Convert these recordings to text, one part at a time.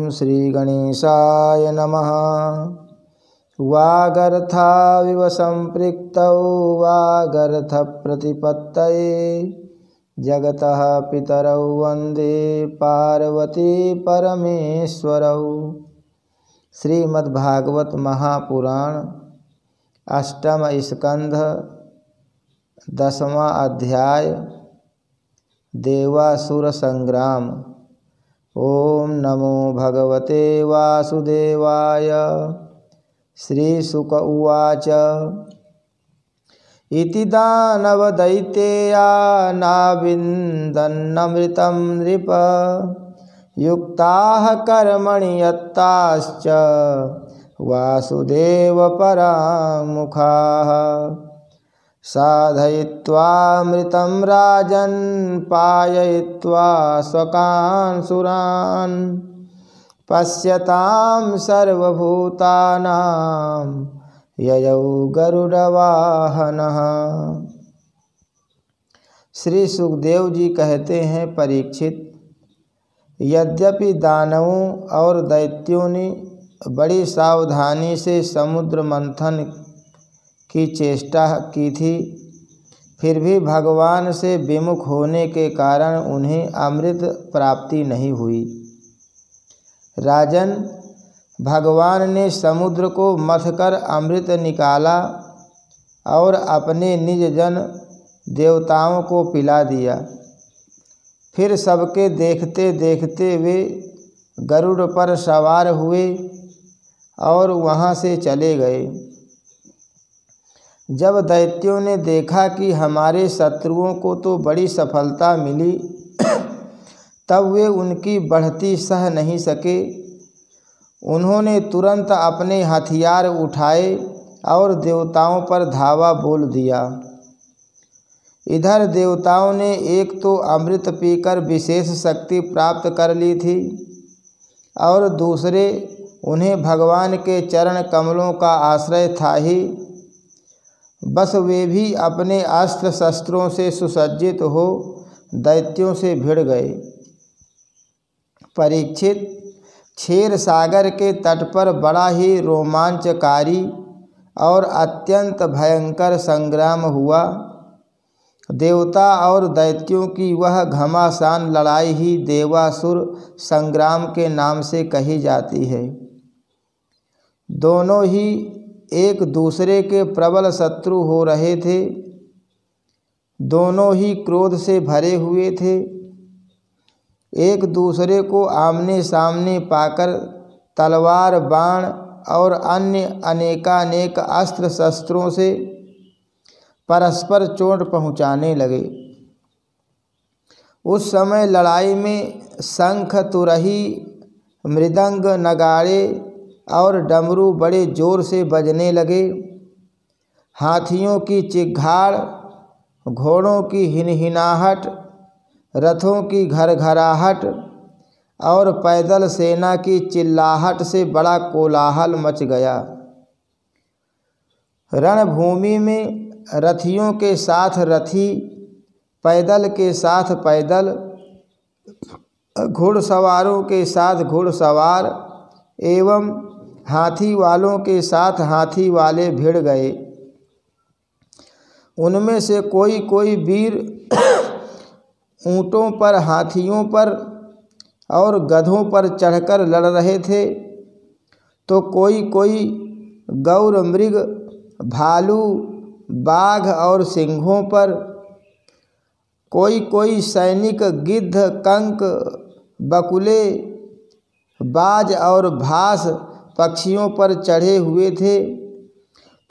ओम श्री गणेशाय नमः। वागर्थाविव संपृक्तौ वागर्थप्रतिपत्तये जगतः पितरौ वन्दे पार्वती परमेश्वरौ। श्रीमद्भागवत महापुराण अष्टम स्कंध 10वां अध्याय देवासुर संग्राम। ओम नमो भगवते वासुदेवाय। श्रीशुक उवाच इति दानवदैतेया नाविन्दन्नमृतं नृप युक्ताः कर्मणि यत्ताश्च वासुदेवपराङ्मुखाः साधयित्वामृतं राजन् पाययित्वा स्वकान् सुरान् पश्यतां सर्वभूतानां ययौ गरुडवाहनः। श्री सुखदेव जी कहते हैं, परीक्षित, यद्यपि दानवों और दैत्यों ने बड़ी सावधानी से समुद्र मंथन की चेष्टा की थी, फिर भी भगवान से विमुख होने के कारण उन्हें अमृत प्राप्ति नहीं हुई। राजन, भगवान ने समुद्र को मथकर अमृत निकाला और अपने निज जन देवताओं को पिला दिया। फिर सबके देखते देखते वे गरुड़ पर सवार हुए और वहाँ से चले गए। जब दैत्यों ने देखा कि हमारे शत्रुओं को तो बड़ी सफलता मिली, तब वे उनकी बढ़ती सह नहीं सके। उन्होंने तुरंत अपने हथियार उठाए और देवताओं पर धावा बोल दिया। इधर देवताओं ने एक तो अमृत पीकर विशेष शक्ति प्राप्त कर ली थी और दूसरे उन्हें भगवान के चरण कमलों का आश्रय था ही। बस वे भी अपने अस्त्र शस्त्रों से सुसज्जित हो दैत्यों से भिड़ गए। परीक्षित, क्षीर सागर के तट पर बड़ा ही रोमांचकारी और अत्यंत भयंकर संग्राम हुआ। देवता और दैत्यों की वह घमासान लड़ाई ही देवासुर संग्राम के नाम से कही जाती है। दोनों ही एक दूसरे के प्रबल शत्रु हो रहे थे। दोनों ही क्रोध से भरे हुए थे। एक दूसरे को आमने सामने पाकर तलवार, बाण और अन्य अनेकानेक अस्त्र शस्त्रों से परस्पर चोट पहुँचाने लगे। उस समय लड़ाई में शंख, तुरही, मृदंग, नगाड़े और डमरू बड़े जोर से बजने लगे। हाथियों की चिघाड़, घोड़ों की हिनहिनाहट, रथों की घरघराहट और पैदल सेना की चिल्लाहट से बड़ा कोलाहल मच गया। रणभूमि में रथियों के साथ रथी, पैदल के साथ पैदल, घुड़सवारों के साथ घुड़सवार एवं हाथी वालों के साथ हाथी वाले भिड़ गए। उनमें से कोई कोई वीर ऊँटों पर, हाथियों पर और गधों पर चढ़कर लड़ रहे थे, तो कोई कोई गौर मृग, भालू, बाघ और सिंहों पर, कोई कोई सैनिक गिद्ध, कंक, बकुले, बाज और भास पक्षियों पर चढ़े हुए थे,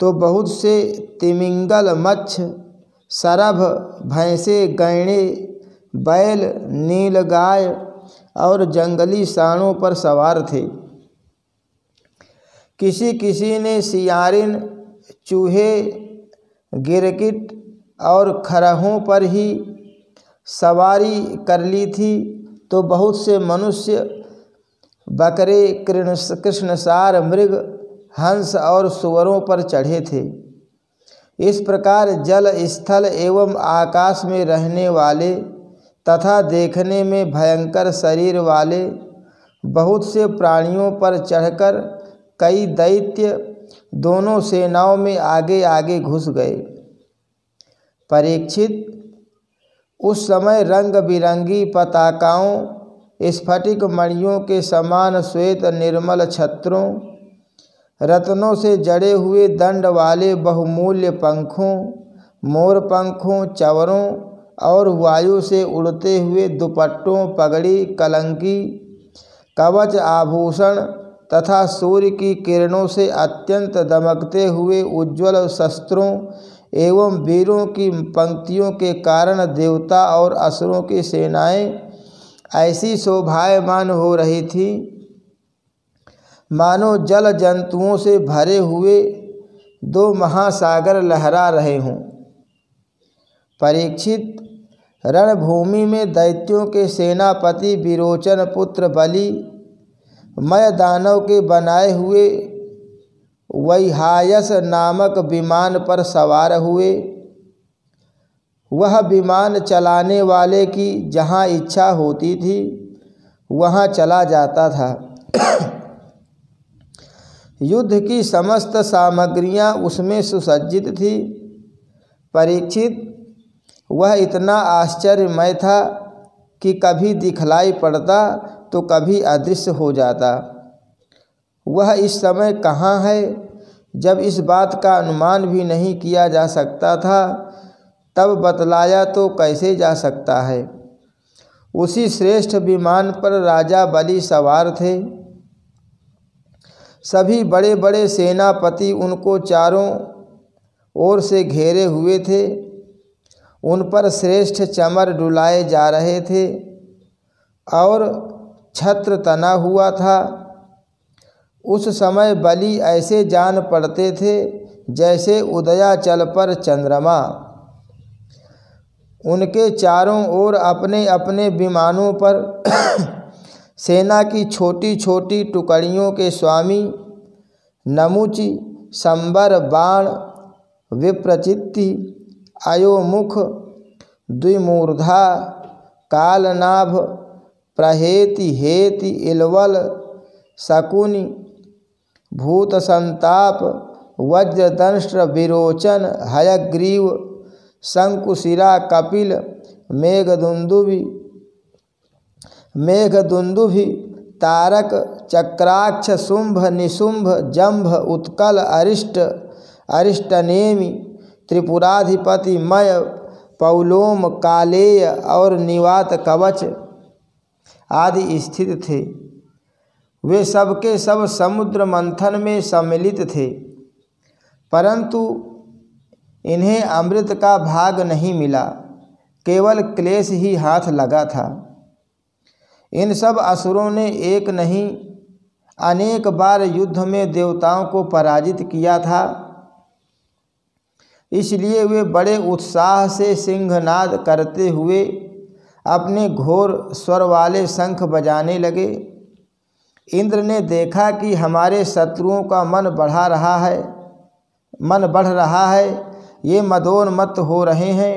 तो बहुत से तिमिंगल, मच्छ, सरभ, भैंसे, गैंडे, बैल, नीलगाय और जंगली सांडों पर सवार थे। किसी किसी ने सियारिन, चूहे, गिरगिट और खरहों पर ही सवारी कर ली थी, तो बहुत से मनुष्य, बकरे, कृष्णसार मृग, हंस और सुअरों पर चढ़े थे। इस प्रकार जल, स्थल एवं आकाश में रहने वाले तथा देखने में भयंकर शरीर वाले बहुत से प्राणियों पर चढ़कर कई दैत्य दोनों सेनाओं में आगे आगे घुस गए। परीक्षित, उस समय रंग बिरंगी पताकाओं, स्फटिक मणियों के समान श्वेत निर्मल छत्रों, रत्नों से जड़े हुए दंड वाले बहुमूल्य पंखों, मोर पंखों, चवरों और वायु से उड़ते हुए दुपट्टों, पगड़ी, कलंकी, कवच, आभूषण तथा सूर्य की किरणों से अत्यंत दमकते हुए उज्ज्वल शस्त्रों एवं वीरों की पंक्तियों के कारण देवता और असुरों की सेनाएं ऐसी शोभायमान हो रही थी मानो जल जंतुओं से भरे हुए दो महासागर लहरा रहे हों। परीक्षित, रणभूमि में दैत्यों के सेनापति विरोचन पुत्र बलि मय दानव के बनाए हुए वैहायस नामक विमान पर सवार हुए। वह विमान चलाने वाले की जहाँ इच्छा होती थी वहाँ चला जाता था। युद्ध की समस्त सामग्रियाँ उसमें सुसज्जित थी। परीक्षित, वह इतना आश्चर्यमय था कि कभी दिखलाई पड़ता तो कभी अदृश्य हो जाता। वह इस समय कहाँ है, जब इस बात का अनुमान भी नहीं किया जा सकता था, तब बतलाया तो कैसे जा सकता है। उसी श्रेष्ठ विमान पर राजा बलि सवार थे। सभी बड़े बड़े सेनापति उनको चारों ओर से घेरे हुए थे। उन पर श्रेष्ठ चमर डुलाए जा रहे थे और छत्र तना हुआ था। उस समय बलि ऐसे जान पड़ते थे जैसे उदयाचल पर चंद्रमा। उनके चारों ओर अपने अपने विमानों पर सेना की छोटी छोटी टुकड़ियों के स्वामी नमुचि, संबर, बाण, विप्रचित्ति, अयोमुख, द्विमूर्धा, कालनाभ, प्रहेति, हेति, इलवल, शकुनि, भूत संताप, वज्रदंष्ट्र, विरोचन, हयग्रीव, शंकुशिरा, कपिल, मेघदुंदुभि, तारक, चक्राक्ष, शुंभ, निशुंभ, जंभ, उत्कल, अरिष्टनेमि, त्रिपुराधिपति, मय, पौलोम, कालेय और निवात कवच आदि स्थित थे। वे सबके सब समुद्र मंथन में सम्मिलित थे, परंतु इन्हें अमृत का भाग नहीं मिला, केवल क्लेश ही हाथ लगा था। इन सब असुरों ने एक नहीं अनेक बार युद्ध में देवताओं को पराजित किया था, इसलिए वे बड़े उत्साह से सिंहनाद करते हुए अपने घोर स्वर वाले शंख बजाने लगे। इंद्र ने देखा कि हमारे शत्रुओं का मन बढ़ रहा है, ये मदोन्मत्त हो रहे हैं।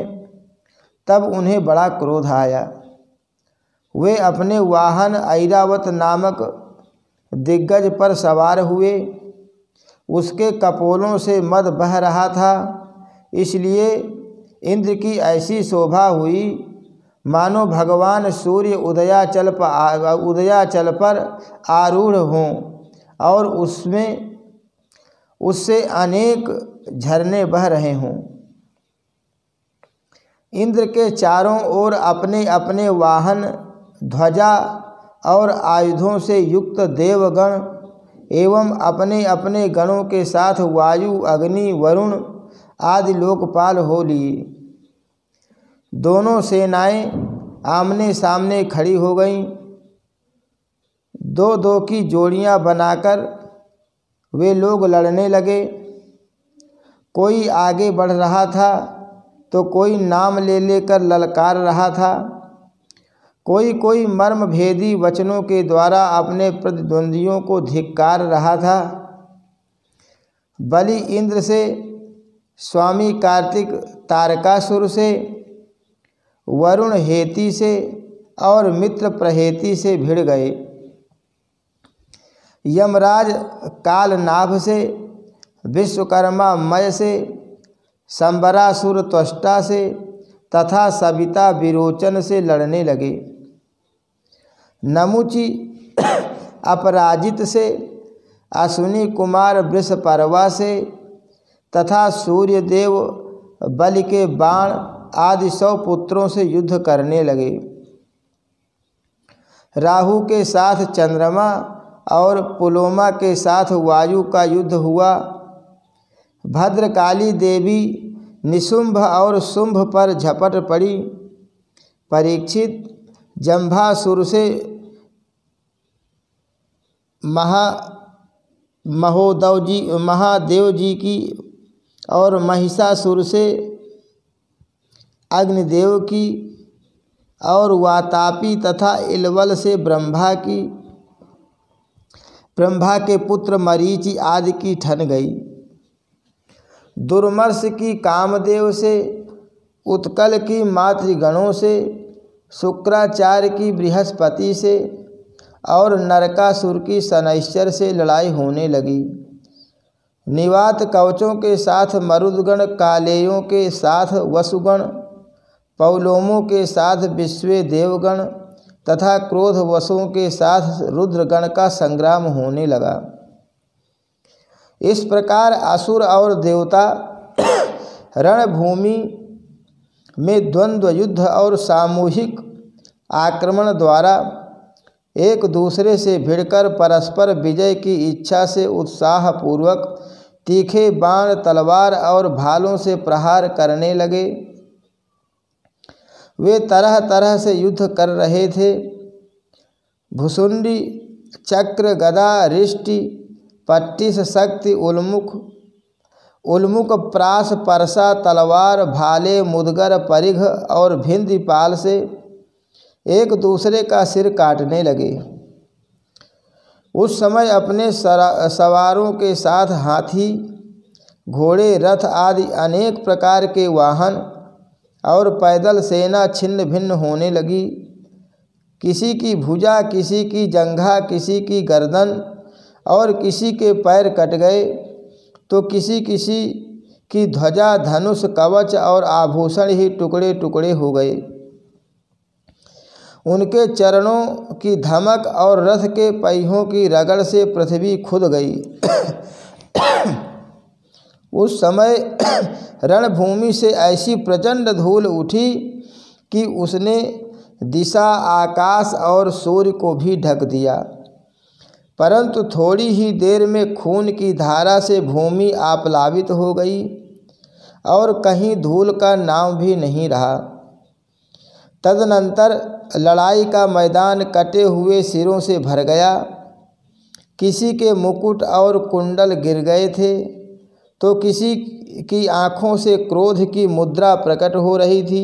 तब उन्हें बड़ा क्रोध आया। वे अपने वाहन ऐरावत नामक दिग्गज पर सवार हुए। उसके कपोलों से मद बह रहा था, इसलिए इंद्र की ऐसी शोभा हुई मानो भगवान सूर्य उदयाचल पर आरूढ़ हों और उससे अनेक झरने बह रहे हों। इंद्र के चारों ओर अपने अपने वाहन, ध्वजा और आयुधों से युक्त देवगण एवं अपने अपने गणों के साथ वायु, अग्नि, वरुण आदि लोकपाल हो लिए। दोनों सेनाएं आमने सामने खड़ी हो गईं। दो दो की जोड़ियां बनाकर वे लोग लड़ने लगे। कोई आगे बढ़ रहा था तो कोई नाम ले लेकर ललकार रहा था। कोई मर्म भेदी वचनों के द्वारा अपने प्रतिद्वंदियों को धिक्कार रहा था। बलि इंद्र से, स्वामी कार्तिक तारकासुर से, वरुण हेति से और मित्र प्रहेति से भिड़ गए। यमराज कालनाभ से, विश्वकर्मा मय से, संबरासुर त्वष्टा से तथा सविता विरोचन से लड़ने लगे। नमुचि अपराजित से, अश्विनी कुमार वृषपर्वा से तथा सूर्यदेव बलि के बाण आदि 100 पुत्रों से युद्ध करने लगे। राहु के साथ चंद्रमा और पुलोमा के साथ वायु का युद्ध हुआ। भद्रकाली देवी निशुंभ और शुंभ पर झपट पड़ी। परीक्षित जंभासुर से महादेव जी की और महिषासुर से अग्निदेव की और वातापी तथा इलवल से ब्रह्मा की, ब्रह्मा के पुत्र मरीचि आदि की ठन गई। दुर्मर्ष की कामदेव से, उत्कल की मातृगणों से, शुक्राचार्य की बृहस्पति से और नरकासुर की शनैश्चर से लड़ाई होने लगी। निवात कवचों के साथ मरुदगण, कालेयों के साथ वसुगण, पौलोमों के साथ विश्वे देवगण तथा क्रोध वसों के साथ रुद्रगण का संग्राम होने लगा। इस प्रकार असुर और देवता रणभूमि में द्वंद्व युद्ध और सामूहिक आक्रमण द्वारा एक दूसरे से भिड़कर परस्पर विजय की इच्छा से उत्साहपूर्वक तीखे बाण, तलवार और भालों से प्रहार करने लगे। वे तरह तरह से युद्ध कर रहे थे। भुसुंडी, चक्र, गदा, रिष्टि, पट्टिस, शक्ति, उल्मुख, प्रास, परसा, तलवार, भाले, मुदगर, परिघ और भिंदीपाल से एक दूसरे का सिर काटने लगे। उस समय अपने सवारों के साथ हाथी, घोड़े, रथ आदि अनेक प्रकार के वाहन और पैदल सेना छिन्न भिन्न होने लगी। किसी की भुजा, किसी की जंघा, किसी की गर्दन और किसी के पैर कट गए तो किसी किसी की ध्वजा, धनुष, कवच और आभूषण ही टुकड़े टुकड़े हो गए। उनके चरणों की धमक और रथ के पहियों की रगड़ से पृथ्वी खुद गई। उस समय रणभूमि से ऐसी प्रचंड धूल उठी कि उसने दिशा, आकाश और सूर्य को भी ढक दिया। परंतु थोड़ी ही देर में खून की धारा से भूमि आप्लावित हो गई और कहीं धूल का नाम भी नहीं रहा। तदनंतर लड़ाई का मैदान कटे हुए सिरों से भर गया। किसी के मुकुट और कुंडल गिर गए थे तो किसी की आँखों से क्रोध की मुद्रा प्रकट हो रही थी।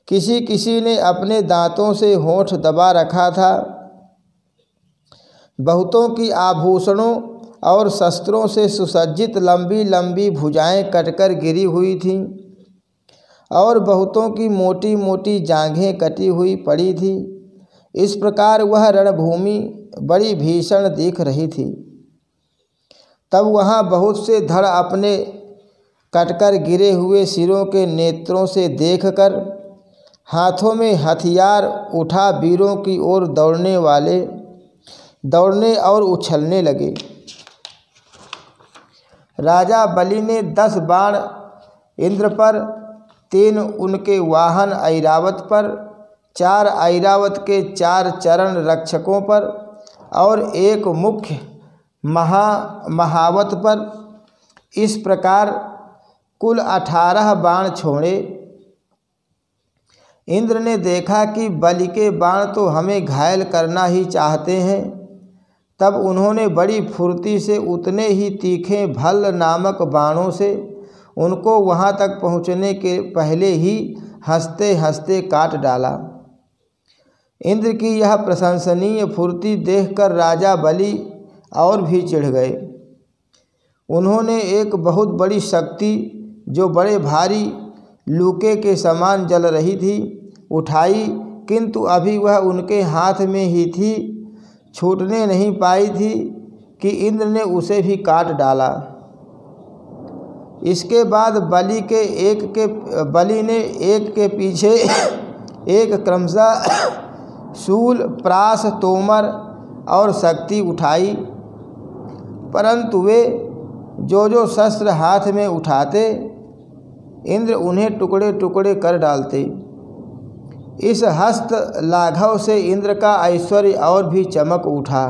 किसी किसी ने अपने दांतों से होंठ दबा रखा था। बहुतों की आभूषणों और शस्त्रों से सुसज्जित लंबी लंबी भुजाएं कटकर गिरी हुई थीं और बहुतों की मोटी मोटी जांघें कटी हुई पड़ी थी। इस प्रकार वह रणभूमि बड़ी भीषण दिख रही थी। तब वहाँ बहुत से धड़ अपने कटकर गिरे हुए सिरों के नेत्रों से देखकर हाथों में हथियार उठा वीरों की ओर दौड़ने और उछलने लगे। राजा बलि ने 10 बाण इंद्र पर, 3 उनके वाहन ऐरावत पर, 4 ऐरावत के 4 चरण रक्षकों पर और 1 मुख्य महावत पर, इस प्रकार कुल 18 बाण छोड़े। इंद्र ने देखा कि बलि के बाण तो हमें घायल करना ही चाहते हैं। तब उन्होंने बड़ी फुर्ती से उतने ही तीखे भल्ल नामक बाणों से उनको वहां तक पहुंचने के पहले ही हंसते हंसते काट डाला। इंद्र की यह प्रशंसनीय फुर्ती देखकर राजा बलि और भी चिढ़ गए। उन्होंने एक बहुत बड़ी शक्ति जो बड़े भारी लूके के समान जल रही थी उठाई, किंतु अभी वह उनके हाथ में ही थी। छूटने नहीं पाई थी कि इंद्र ने उसे भी काट डाला। इसके बाद बलि ने एक के पीछे एक क्रमशः शूल, प्रास, तोमर और शक्ति उठाई, परंतु वे जो शस्त्र हाथ में उठाते इंद्र उन्हें टुकड़े टुकड़े कर डालते। इस हस्त लाघव से इंद्र का ऐश्वर्य और भी चमक उठा।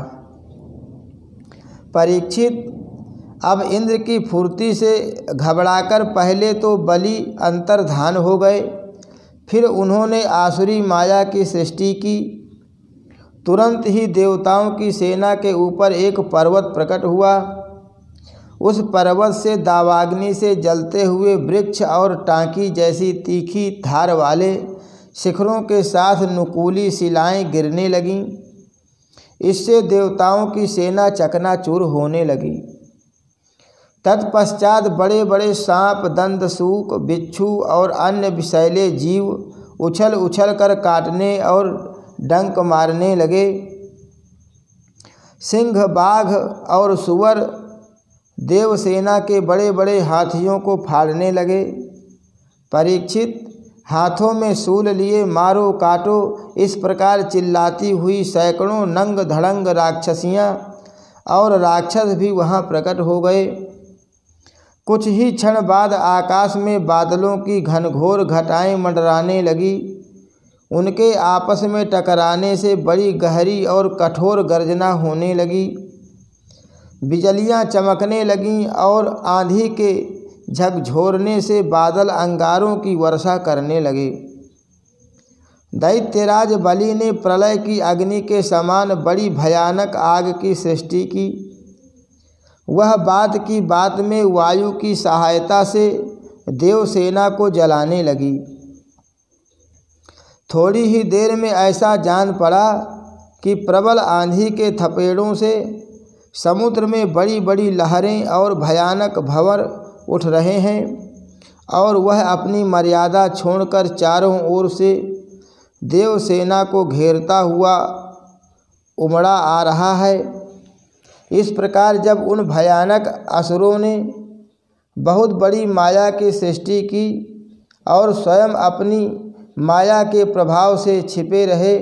परीक्षित, अब इंद्र की फुर्ती से घबराकर पहले तो बलि अंतर्धान हो गए, फिर उन्होंने आसुरी माया की सृष्टि की। तुरंत ही देवताओं की सेना के ऊपर एक पर्वत प्रकट हुआ। उस पर्वत से दावाग्नि से जलते हुए वृक्ष और टांकी जैसी तीखी धार वाले शिखरों के साथ नुकीली शिलाएं गिरने लगीं। इससे देवताओं की सेना चकनाचूर होने लगी। तत्पश्चात बड़े बड़े सांप, दंतसूक, बिच्छू और अन्य विषैले जीव उछल उछल कर काटने और डंक मारने लगे। सिंह, बाघ और सुअर देवसेना के बड़े बड़े हाथियों को फाड़ने लगे। परीक्षित, हाथों में शूल लिए मारो काटो इस प्रकार चिल्लाती हुई सैकड़ों नंग धड़ंग राक्षसियाँ और राक्षस भी वहाँ प्रकट हो गए। कुछ ही क्षण बाद आकाश में बादलों की घनघोर घटाएं मंडराने लगी। उनके आपस में टकराने से बड़ी गहरी और कठोर गर्जना होने लगी। बिजलियां चमकने लगीं और आंधी के झकझोरने से बादल अंगारों की वर्षा करने लगे। दैत्यराज बलि ने प्रलय की अग्नि के समान बड़ी भयानक आग की सृष्टि की। वह बात की बात में वायु की सहायता से देवसेना को जलाने लगी। थोड़ी ही देर में ऐसा जान पड़ा कि प्रबल आंधी के थपेड़ों से समुद्र में बड़ी बड़ी लहरें और भयानक भंवर उठ रहे हैं और वह अपनी मर्यादा छोड़कर चारों ओर से देवसेना को घेरता हुआ उमड़ा आ रहा है। इस प्रकार जब उन भयानक असुरों ने बहुत बड़ी माया की सृष्टि की और स्वयं अपनी माया के प्रभाव से छिपे रहे,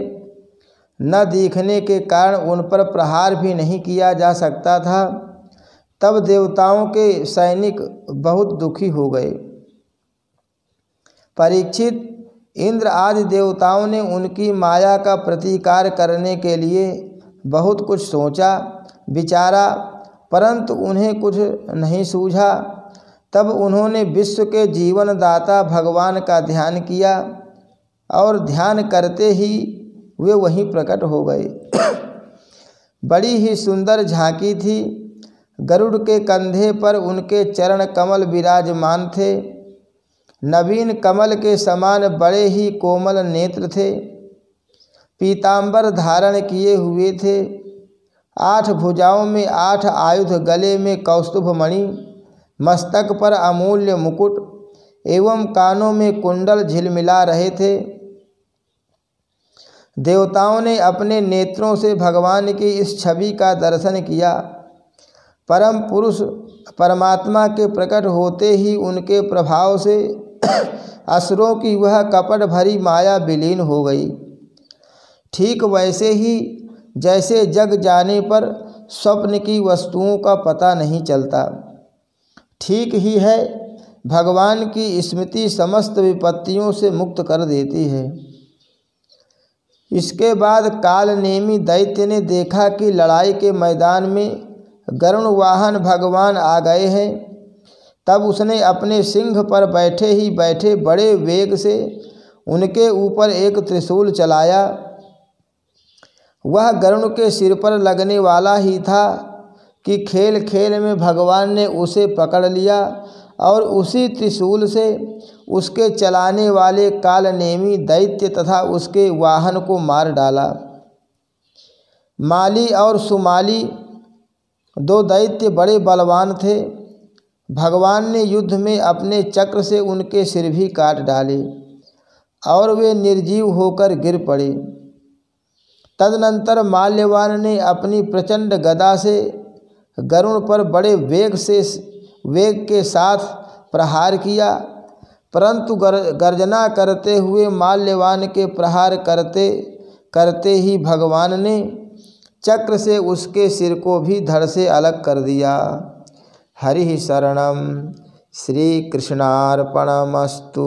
न दिखने के कारण उन पर प्रहार भी नहीं किया जा सकता था, तब देवताओं के सैनिक बहुत दुखी हो गए। परीक्षित, इंद्र आदि देवताओं ने उनकी माया का प्रतिकार करने के लिए बहुत कुछ सोचा विचारा, परंतु उन्हें कुछ नहीं सूझा। तब उन्होंने विश्व के जीवनदाता भगवान का ध्यान किया और ध्यान करते ही वे वहीं प्रकट हो गए। बड़ी ही सुंदर झांकी थी। गरुड़ के कंधे पर उनके चरण कमल विराजमान थे। नवीन कमल के समान बड़े ही कोमल नेत्र थे। पीतांबर धारण किए हुए थे। 8 भुजाओं में 8 आयुध, गले में कौस्तुभ मणि, मस्तक पर अमूल्य मुकुट एवं कानों में कुंडल झिलमिला रहे थे। देवताओं ने अपने नेत्रों से भगवान की इस छवि का दर्शन किया। परम पुरुष परमात्मा के प्रकट होते ही उनके प्रभाव से असुरों की वह कपट भरी माया विलीन हो गई। ठीक वैसे ही जैसे जग जाने पर स्वप्न की वस्तुओं का पता नहीं चलता, ठीक ही है भगवान की स्मृति समस्त विपत्तियों से मुक्त कर देती है। इसके बाद कालनेमी दैत्य ने देखा कि लड़ाई के मैदान में गरुण वाहन भगवान आ गए हैं। तब उसने अपने सिंह पर बैठे ही बैठे बड़े वेग से उनके ऊपर एक त्रिशूल चलाया। वह गरुण के सिर पर लगने वाला ही था कि खेल खेल में भगवान ने उसे पकड़ लिया और उसी त्रिशूल से उसके चलाने वाले कालनेमी दैत्य तथा उसके वाहन को मार डाला। माली और सुमाली 2 दैत्य बड़े बलवान थे। भगवान ने युद्ध में अपने चक्र से उनके सिर भी काट डाले और वे निर्जीव होकर गिर पड़े। तदनंतर माल्यवान ने अपनी प्रचंड गदा से गरुड़ पर बड़े वेग के साथ प्रहार किया, परंतु गर्जना करते हुए माल्यवान के प्रहार करते करते ही भगवान ने चक्र से उसके सिर को भी धड़ से अलग कर दिया। हरि शरणम। श्री कृष्णार्पणमस्तु।